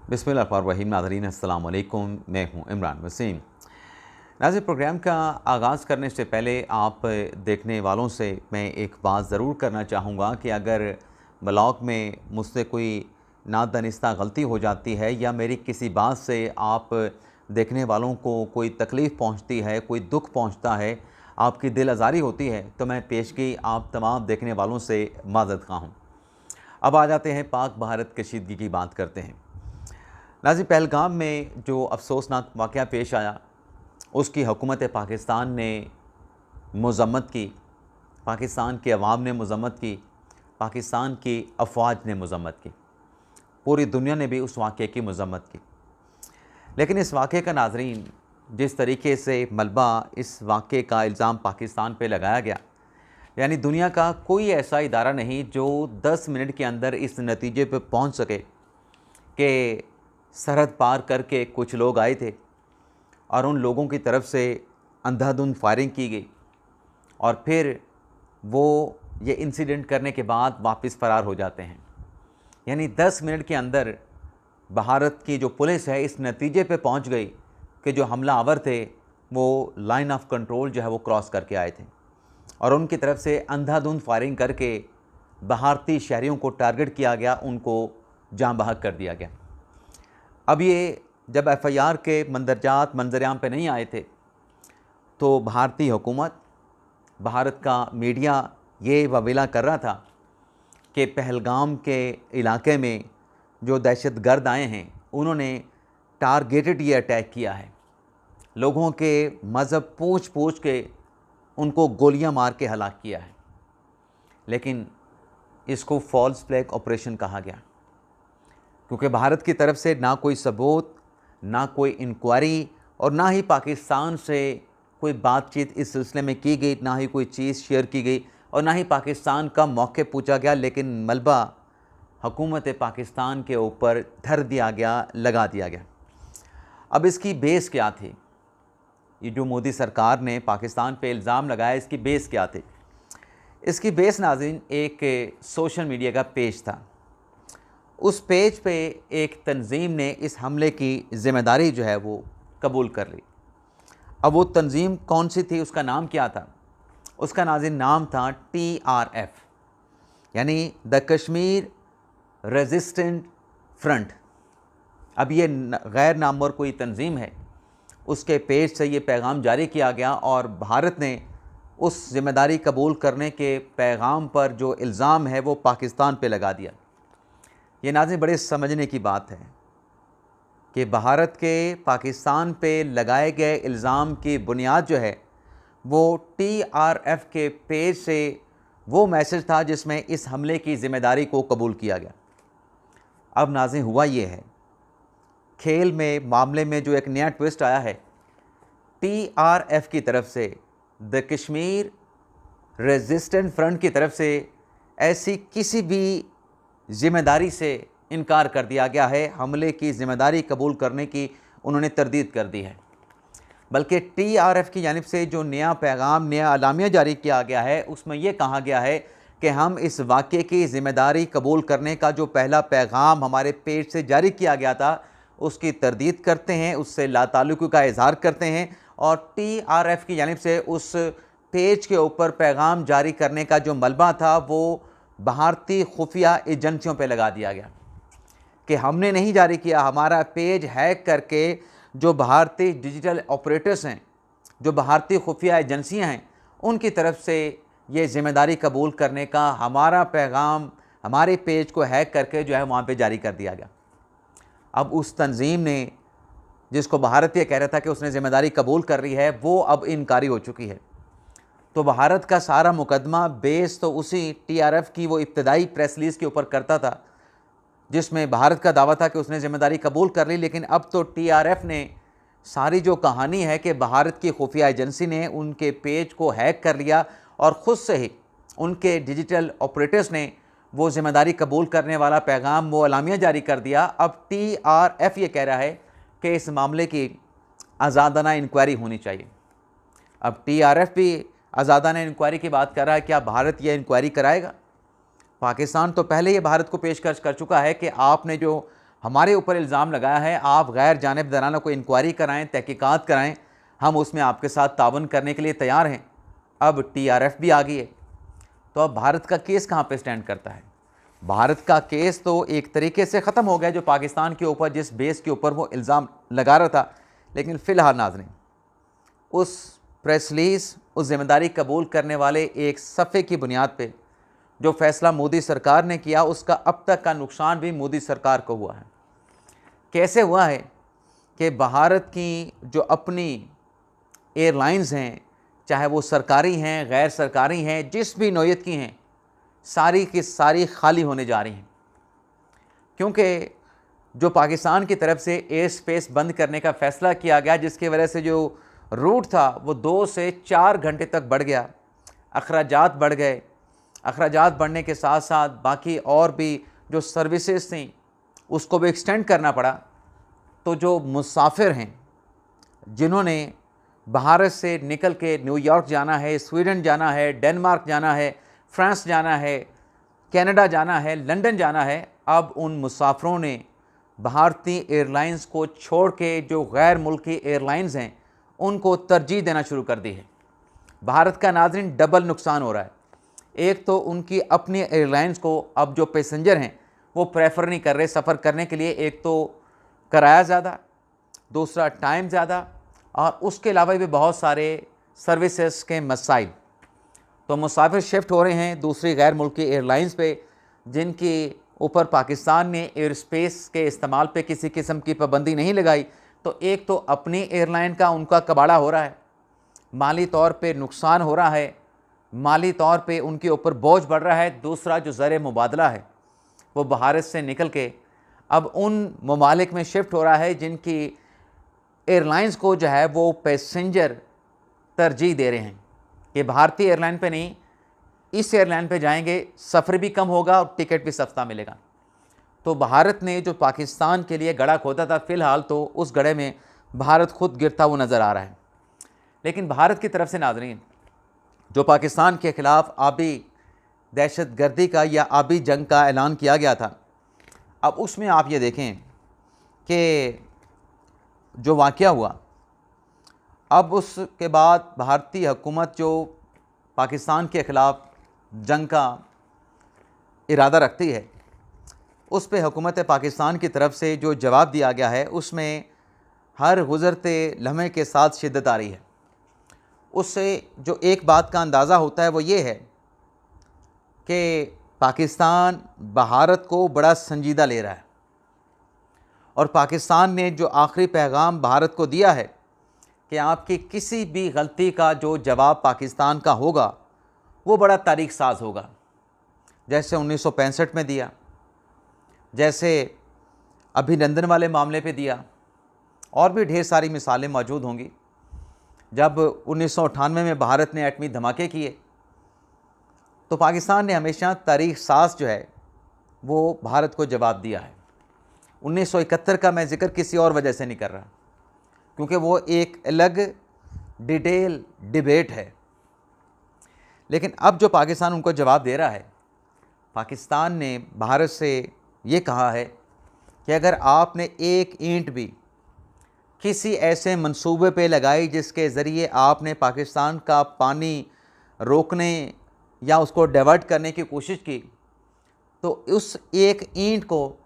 बिस्मिल्लाहिर्रहमानिर्रहीम। नाज़रीन अस्सलाम वालेकुम, मैं हूँ इमरान वसीम। नाज़रीन, प्रोग्राम का आगाज़ करने से पहले आप देखने वालों से मैं एक बात ज़रूर करना चाहूँगा कि अगर ब्लॉग में मुझसे कोई नादानिस्ता गलती हो जाती है या मेरी किसी बात से आप देखने वालों को कोई तकलीफ़ पहुँचती है, कोई दुख पहुँचता है, आपकी दिल आज़ारी होती है, तो मैं पेशगी आप तमाम देखने वालों से माज़रत ख़्वाह हूँ। अब आ जाते हैं पाक भारत कशीदगी की बात करते हैं। नाज़रीन, पहलगाम में जो अफ़सोसनाक वाक़या पेश आया, उसकी हुकूमत पाकिस्तान ने मज़म्मत की, पाकिस्तान के अवाम ने मज़म्मत की, पाकिस्तान की अफ़वाज ने मज़म्मत की, पूरी दुनिया ने भी उस वाक़े की मज़म्मत की। लेकिन इस वाक़े का नाज़रीन, जिस तरीके से मलबा इस वाक़े का इल्ज़ाम पाकिस्तान पे लगाया गया, यानी दुनिया का कोई ऐसा इदारा नहीं जो 10 मिनट के अंदर इस नतीजे पे पहुँच सके कि सरहद पार करके कुछ लोग आए थे और उन लोगों की तरफ से अंधाधुंध फायरिंग की गई और फिर वो ये इंसिडेंट करने के बाद वापस फ़रार हो जाते हैं। यानी 10 मिनट के अंदर भारत की जो पुलिस है इस नतीजे पे पहुंच गई कि जो हमलावर थे वो लाइन ऑफ कंट्रोल जो है वो क्रॉस करके आए थे और उनकी तरफ से अंधाधुंध फायरिंग करके भारतीय शहरियों को टारगेट किया गया, उनको जाँ बहक कर दिया गया। अब ये जब एफआईआर के मंदरजात मंजरेआम पे नहीं आए थे तो भारतीय हुकूमत, भारत का मीडिया ये ववेला कर रहा था कि पहलगाम के इलाके में जो दहशतगर्द आए हैं उन्होंने टारगेटेड ये अटैक किया है, लोगों के मज़हब पूछ पूछ के उनको गोलियां मार के हलाक किया है। लेकिन इसको फॉल्स फ्लैग ऑपरेशन कहा गया क्योंकि भारत की तरफ से ना कोई सबूत, ना कोई इंक्वायरी और ना ही पाकिस्तान से कोई बातचीत इस सिलसिले में की गई, ना ही कोई चीज़ शेयर की गई और ना ही पाकिस्तान का मौक़िफ़ पूछा गया। लेकिन मलबा हुकूमत पाकिस्तान के ऊपर धर दिया गया, लगा दिया गया। अब इसकी बेस क्या थी? ये जो मोदी सरकार ने पाकिस्तान पे इल्ज़ाम लगाया, इसकी बेस क्या थी? इसकी बेस नाज़रीन एक सोशल मीडिया का पेज था। उस पेज पे एक तंजीम ने इस हमले की ज़िम्मेदारी जो है वो कबूल कर ली। अब वो तंजीम कौन सी थी, उसका नाम क्या था? उसका नाज़रीन नाम था TRF, यानी द कश्मीर रेजिस्टेंट फ्रंट। अब ये गैर नामवर कोई तंजीम है, उसके पेज से ये पैगाम जारी किया गया और भारत ने उस ज़िम्मेदारी कबूल करने के पैगाम पर जो इल्ज़ाम है वो पाकिस्तान पे लगा दिया। ये नाज़रीन बड़े समझने की बात है कि भारत के पाकिस्तान पे लगाए गए इल्ज़ाम की बुनियाद जो है वो TRF के पेज से वो मैसेज था जिसमें इस हमले की ज़िम्मेदारी को कबूल किया गया। अब नाज़रीन हुआ ये है, खेल में मामले में जो एक नया ट्विस्ट आया है, TRF की तरफ से, द कश्मीर रेजिस्टेंट फ्रंट की तरफ से ऐसी किसी भी ज़िम्मेदारी से इनकार कर दिया गया है। हमले की ज़िम्मेदारी कबूल करने की उन्होंने तरदीद कर दी है। बल्कि TRF की जानिब से जो नया पैगाम, नया अलामिया जारी किया गया है उसमें यह कहा गया है कि हम इस वाक़े की ज़िम्मेदारी कबूल करने का जो पहला पैगाम हमारे पेज से जारी किया गया था उसकी तरदीद करते हैं, उससे लाताल्लुक़ी का इज़हार करते हैं और TRF की जानिब से उस पेज के ऊपर पैगाम जारी करने का जो मलबा था वो भारतीय खुफिया एजेंसियों पे लगा दिया गया कि हमने नहीं जारी किया, हमारा पेज हैक करके जो भारतीय डिजिटल ऑपरेटर्स हैं, जो भारतीय खुफिया एजेंसियां हैं, उनकी तरफ से ये ज़िम्मेदारी कबूल करने का हमारा पैगाम हमारे पेज को हैक करके जो है वहाँ पे जारी कर दिया गया। अब उस तंजीम ने, जिसको भारत ये कह रहा था कि उसने ज़िम्मेदारी कबूल कर रही है, वो अब इनकारी हो चुकी है। तो भारत का सारा मुकदमा बेस तो उसी TRF की वो इब्तदाई प्रेस रिलीज़ के ऊपर करता था जिसमें भारत का दावा था कि उसने ज़िम्मेदारी कबूल कर ली। लेकिन अब तो TRF ने सारी जो कहानी है कि भारत की खुफिया एजेंसी ने उनके पेज को हैक कर लिया और ख़ुद से ही उनके डिजिटल ऑपरेटर्स ने वो ज़िम्मेदारी कबूल करने वाला पैगाम, वो अलामिया जारी कर दिया। अब TRF ये कह रहा है कि इस मामले की आज़ादाना इंक्वायरी होनी चाहिए। अब TRF भी आज़ादाना इंक्वायरी की बात कर रहा है। क्या भारत यह इंक्वायरी कराएगा? पाकिस्तान तो पहले ही भारत को पेशकश कर चुका है कि आपने जो हमारे ऊपर इल्ज़ाम लगाया है, आप गैर जानिबदाराना कोई इंक्वायरी कराएं, तहकीकात कराएं, हम उसमें आपके साथ तावन करने के लिए तैयार हैं। अब TRF भी आ गई है, तो अब भारत का केस कहाँ पे स्टैंड करता है? भारत का केस तो एक तरीके से ख़त्म हो गया, जो पाकिस्तान के ऊपर जिस बेस के ऊपर वो इल्ज़ाम लगा रहा था। लेकिन फ़िलहाल नाज़रीन, उस प्रेस रिलीज़, उस ज़िम्मेदारी कबूल करने वाले एक सफ़े की बुनियाद पे जो फ़ैसला मोदी सरकार ने किया, उसका अब तक का नुकसान भी मोदी सरकार को हुआ है। कैसे हुआ है कि भारत की जो अपनी एयरलाइंस हैं, चाहे वो सरकारी हैं, गैर सरकारी हैं, जिस भी नौयत की हैं, सारी की सारी खाली होने जा रही हैं। क्योंकि जो पाकिस्तान की तरफ से एयर स्पेस बंद करने का फ़ैसला किया गया, जिसकी वजह से जो रूट था वो 2 से 4 घंटे तक बढ़ गया, अखराजात बढ़ गए। अखराजात बढ़ने के साथ साथ बाकी और भी जो सर्विसेज थी उसको भी एक्सटेंड करना पड़ा। तो जो मुसाफिर हैं, जिन्होंने भारत से निकल के न्यूयॉर्क जाना है, स्वीडन जाना है, डेनमार्क जाना है, फ्रांस जाना है, कनाडा जाना है, लंदन जाना है, अब उन मुसाफिरों ने भारतीय एयरलाइंस को छोड़ के जो गैर मुल्की एयरलाइंस हैं उनको तरजीह देना शुरू कर दी है। भारत का नाज़रीन डबल नुकसान हो रहा है। एक तो उनकी अपनी एयरलाइंस को अब जो पैसेंजर हैं वो प्रेफर नहीं कर रहे सफ़र करने के लिए। एक तो किराया ज़्यादा, दूसरा टाइम ज़्यादा, और उसके अलावा भी बहुत सारे सर्विसेज के मसाइल। तो मुसाफिर शिफ्ट हो रहे हैं दूसरी गैर मुल्की एयरलाइंस पे, जिनके ऊपर पाकिस्तान ने एयर स्पेस के इस्तेमाल पे किसी किस्म की पाबंदी नहीं लगाई। तो एक तो अपनी एयरलाइन का उनका कबाड़ा हो रहा है, माली तौर पे नुकसान हो रहा है, माली तौर पे उनके ऊपर बोझ बढ़ रहा है। दूसरा जो ज़र मुबादला है वो भारत से निकल के अब उन ममालिक में शिफ्ट हो रहा है जिनकी एयरलाइंस को जो है वो पैसेंजर तरजीह दे रहे हैं कि भारतीय एयरलाइन पे नहीं, इस एयरलाइन पे जाएंगे, सफ़र भी कम होगा और टिकट भी सस्ता मिलेगा। तो भारत ने जो पाकिस्तान के लिए गड़ा खोदा था, फ़िलहाल तो उस गड़े में भारत खुद गिरता हुआ नज़र आ रहा है। लेकिन भारत की तरफ से नाज़रीन जो पाकिस्तान के ख़िलाफ़ आबी दहशतगर्दी का या आबी जंग का ऐलान किया गया था, अब उसमें आप ये देखें कि जो वाक़या हुआ, अब उसके बाद भारतीय हुकूमत जो पाकिस्तान के ख़िलाफ़ जंग का इरादा रखती है, उस पे हुकूमत पाकिस्तान की तरफ से जो जवाब दिया गया है उसमें हर गुज़रते लम्हे के साथ शिद्दत आ रही है। उससे जो एक बात का अंदाज़ा होता है वो ये है कि पाकिस्तान भारत को बड़ा संजीदा ले रहा है, और पाकिस्तान ने जो आखिरी पैगाम भारत को दिया है कि आपकी किसी भी गलती का जो जवाब पाकिस्तान का होगा वो बड़ा तारीख साज होगा। जैसे 1965 में दिया, जैसे अभिनंदन वाले मामले पे दिया, और भी ढेर सारी मिसालें मौजूद होंगी। जब 1998 में भारत ने एटमी धमाके किए तो पाकिस्तान ने हमेशा तारीख साज जो है वो भारत को जवाब दिया है। 1971 का मैं ज़िक्र किसी और वजह से नहीं कर रहा, क्योंकि वो एक अलग डिटेल डिबेट है। लेकिन अब जो पाकिस्तान उनको जवाब दे रहा है, पाकिस्तान ने भारत से ये कहा है कि अगर आपने एक ईंट भी किसी ऐसे मंसूबे पे लगाई जिसके ज़रिए आपने पाकिस्तान का पानी रोकने या उसको डाइवर्ट करने की कोशिश की, तो उस एक ईंट को,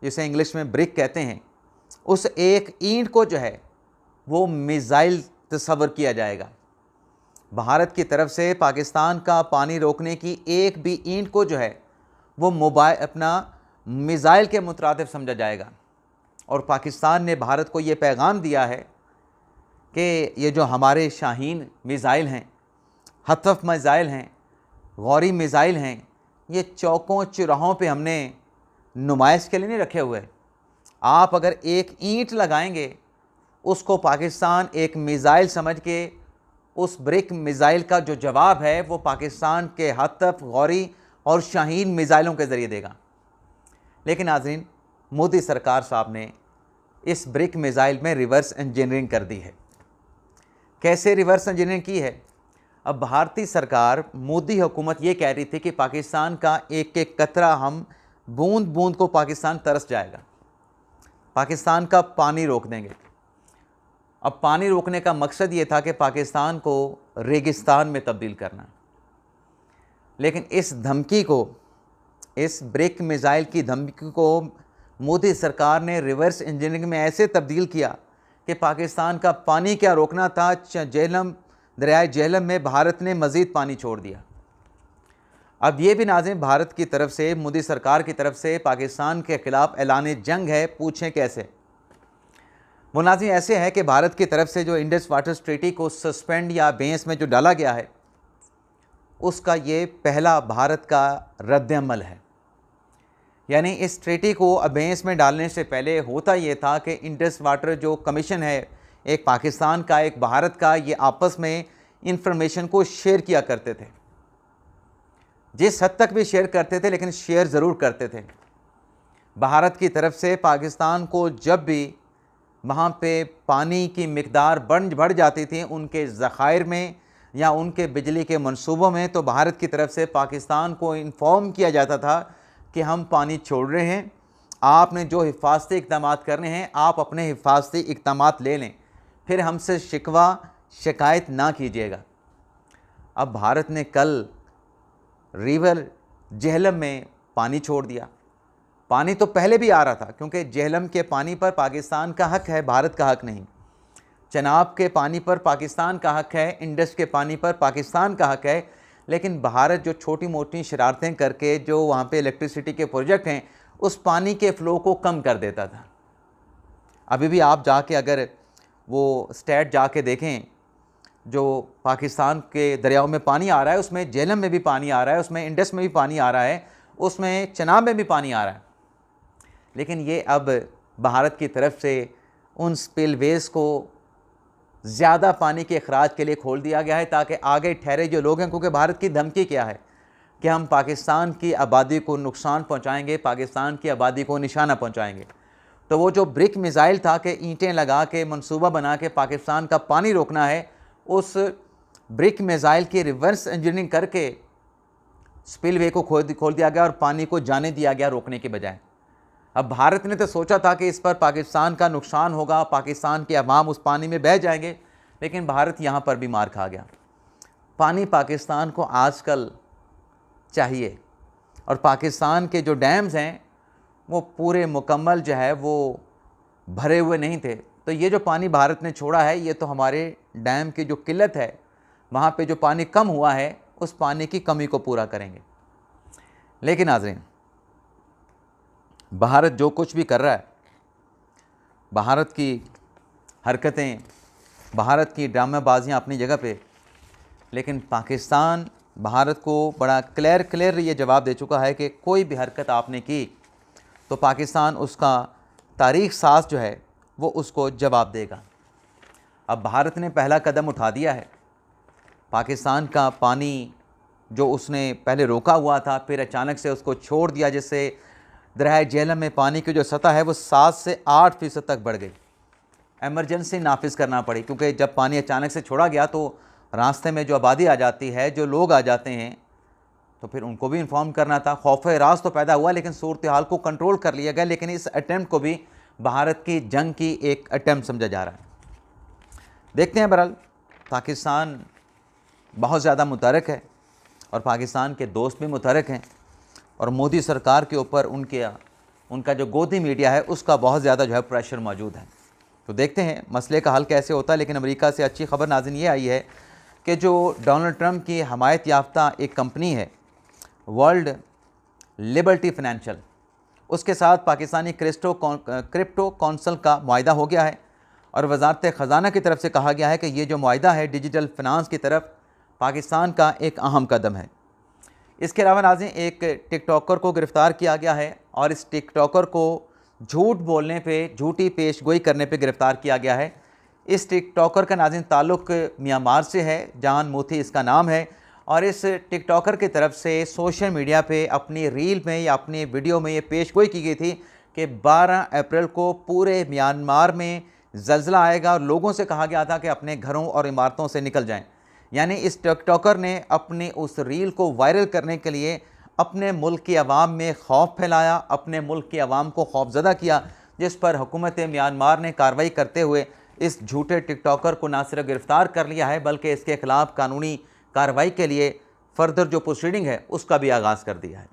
जिसे इंग्लिश में ब्रिक कहते हैं, उस एक ईंट को जो है वो मिसाइल तस्वर किया जाएगा। भारत की तरफ से पाकिस्तान का पानी रोकने की एक भी ईंट को जो है वो अपना मिसाइल के मुतरादिफ समझा जाएगा। और पाकिस्तान ने भारत को ये पैगाम दिया है कि ये जो हमारे शाहीन मिसाइल हैं, हतफ मिसाइल हैं, गौरी मिसाइल हैं, ये चौकों चौराहों पे हमने नुमाइश के लिए नहीं रखे हुए। आप अगर एक ईंट लगाएंगे, उसको पाकिस्तान एक मिसाइल समझ के उस ब्रिक मिसाइल का जो जवाब है वो पाकिस्तान के हतफ, गौरी और शाहीन मिसाइलों के ज़रिए देगा। लेकिन नाज़रीन, मोदी सरकार साहब ने इस ब्रिक मिसाइल में रिवर्स इंजीनियरिंग कर दी है। कैसे रिवर्स इंजीनियरिंग की है? अब भारतीय सरकार, मोदी हुकूमत ये कह रही थी कि पाकिस्तान का एक एक कतरा, हम बूंद बूंद को पाकिस्तान तरस जाएगा। पाकिस्तान का पानी रोक देंगे। अब पानी रोकने का मकसद ये था कि पाकिस्तान को रेगिस्तान में तब्दील करना, लेकिन इस धमकी को, इस ब्रिक मिसाइल की धमकी को मोदी सरकार ने रिवर्स इंजीनियरिंग में ऐसे तब्दील किया कि पाकिस्तान का पानी क्या रोकना था, झेलम, दरियाए झेलम में भारत ने मज़ीद पानी छोड़ दिया। अब ये भी नाज़रीन भारत की तरफ से, मोदी सरकार की तरफ से पाकिस्तान के ख़िलाफ़ ऐलान जंग है। पूछें कैसे? वो नाज़रीन ऐसे है कि भारत की तरफ से जो इंडस वाटर ट्रीटी को सस्पेंड या बेंस में जो डाला गया है, उसका ये पहला भारत का रद्द-ए-अमल है। यानी इस ट्रीटी को अबेंस में डालने से पहले होता ये था कि इंडस वाटर जो कमीशन है, एक पाकिस्तान का एक भारत का, ये आपस में इंफॉर्मेशन को शेयर किया करते थे। जिस हद तक भी शेयर करते थे, लेकिन शेयर ज़रूर करते थे। भारत की तरफ से पाकिस्तान को जब भी वहाँ पे पानी की मिकदार बढ़ जाती थी उनके ज़खायर में या उनके बिजली के मंसूबों में, तो भारत की तरफ से पाकिस्तान को इन्फॉर्म किया जाता था कि हम पानी छोड़ रहे हैं, आपने जो हिफाजती इक़दाम करने हैं आप अपने हिफाजती इक़दाम ले लें, फिर हमसे शिकवा शिकायत ना कीजिएगा। अब भारत ने कल रिवर झेलम में पानी छोड़ दिया। पानी तो पहले भी आ रहा था, क्योंकि झेलम के पानी पर पाकिस्तान का हक है, भारत का हक नहीं। चनाब के पानी पर पाकिस्तान का हक है, इंडस के पानी पर पाकिस्तान का हक है, लेकिन भारत जो छोटी मोटी शरारतें करके जो वहाँ पे इलेक्ट्रिसिटी के प्रोजेक्ट हैं, उस पानी के फ़्लो को कम कर देता था। अभी भी आप जाके अगर वो स्टैट जाके देखें, जो पाकिस्तान के दरियाओं में पानी आ रहा है, उसमें झेलम में भी पानी आ रहा है, उसमें इंडस में भी पानी आ रहा है, उसमें चनाब में भी पानी आ रहा है। लेकिन ये अब भारत की तरफ से उन स्पिलवेज़ को ज़्यादा पानी के अखराज के लिए खोल दिया गया है, ताकि आगे ठहरे जो लोग हैं, क्योंकि भारत की धमकी क्या है कि हम पाकिस्तान की आबादी को नुकसान पहुंचाएंगे, पाकिस्तान की आबादी को निशाना पहुंचाएंगे। तो वो जो ब्रिक मिसाइल था कि ईंटें लगा के मंसूबा बना के पाकिस्तान का पानी रोकना है, उस ब्रिक मिसाइल की रिवर्स इंजीनियरिंग करके स्पिलवे को खोल दिया गया और पानी को जाने दिया गया रोकने के बजाय। अब भारत ने तो सोचा था कि इस पर पाकिस्तान का नुकसान होगा, पाकिस्तान के अवाम उस पानी में बह जाएंगे, लेकिन भारत यहाँ पर भी मार खा गया। पानी पाकिस्तान को आजकल चाहिए, और पाकिस्तान के जो डैम्स हैं वो पूरे मुकम्मल जो है वो भरे हुए नहीं थे। तो ये जो पानी भारत ने छोड़ा है, ये तो हमारे डैम की जो किल्लत है, वहाँ पे जो पानी कम हुआ है, उस पानी की कमी को पूरा करेंगे। लेकिन नाज़रीन, भारत जो कुछ भी कर रहा है, भारत की हरकतें, भारत की ड्रामेबाजियाँ अपनी जगह पे, लेकिन पाकिस्तान भारत को बड़ा क्लियर ये जवाब दे चुका है कि कोई भी हरकत आपने की तो पाकिस्तान उसका तारीख साज जो है वो उसको जवाब देगा। अब भारत ने पहला कदम उठा दिया है। पाकिस्तान का पानी जो उसने पहले रोका हुआ था, फिर अचानक से उसको छोड़ दिया, जिससे दरियाए झेलम में पानी की जो सतह है वो 7 से 8% तक बढ़ गई। एमरजेंसी नाफिज करना पड़ी, क्योंकि जब पानी अचानक से छोड़ा गया तो रास्ते में जो आबादी आ जाती है, जो लोग आ जाते हैं, तो फिर उनको भी इन्फॉर्म करना था। खौफ राज तो पैदा हुआ, लेकिन सूरत हाल को कंट्रोल कर लिया गया। लेकिन इस अटैम्प्ट को भी भारत की जंग की एक अटैम्प्ट समझा जा रहा है। देखते हैं। बहरहाल पाकिस्तान बहुत ज़्यादा मुतहरक है और पाकिस्तान के दोस्त भी मुतहरक हैं, और मोदी सरकार के ऊपर उनका जो गोदी मीडिया है उसका बहुत ज़्यादा जो है प्रेशर मौजूद है। तो देखते हैं मसले का हल कैसे होता है। लेकिन अमेरिका से अच्छी खबर नाज़रीन ये आई है कि जो डोनाल्ड ट्रंप की हमायत याफ्ता एक कंपनी है, वर्ल्ड लिबर्टी फाइनेंशियल, उसके साथ पाकिस्तानी क्रिप्टो कौंसल का मुआहिदा हो गया है, और वजारत ख़जाना की तरफ से कहा गया है कि ये जो मुआहिदा है डिजिटल फिनांस की तरफ पाकिस्तान का एक अहम कदम है। इसके अलावा नाज़रीन एक टिकटॉकर को गिरफ़्तार किया गया है, और इस टिकटॉकर को झूठ बोलने पे, झूठी पेशगोई करने पे गिरफ़्तार किया गया है। इस टिकटॉकर का नाज़रीन ताल्लुक़ म्यांमार से है, जान मोती इसका नाम है, और इस टिकटॉकर की तरफ से सोशल मीडिया पे अपनी रील में या अपनी वीडियो में ये पेशगोई की गई थी कि 12 अप्रैल को पूरे म्यांमार में ज़लज़ला आएगा, और लोगों से कहा गया था कि अपने घरों और इमारतों से निकल जाएं। यानी इस टिकटॉकर ने अपनी उस रील को वायरल करने के लिए अपने मुल्क की आवाम में खौफ फैलाया, अपने मुल्क की आवाम को खौफज़दा किया, जिस पर हुकूमत म्यांमार ने कार्रवाई करते हुए इस झूठे टिकटॉकर को न सिर्फ गिरफ़्तार कर लिया है बल्कि इसके खिलाफ कानूनी कार्रवाई के लिए फर्दर जो प्रोसीडिंग है उसका भी आगाज़ कर दिया है।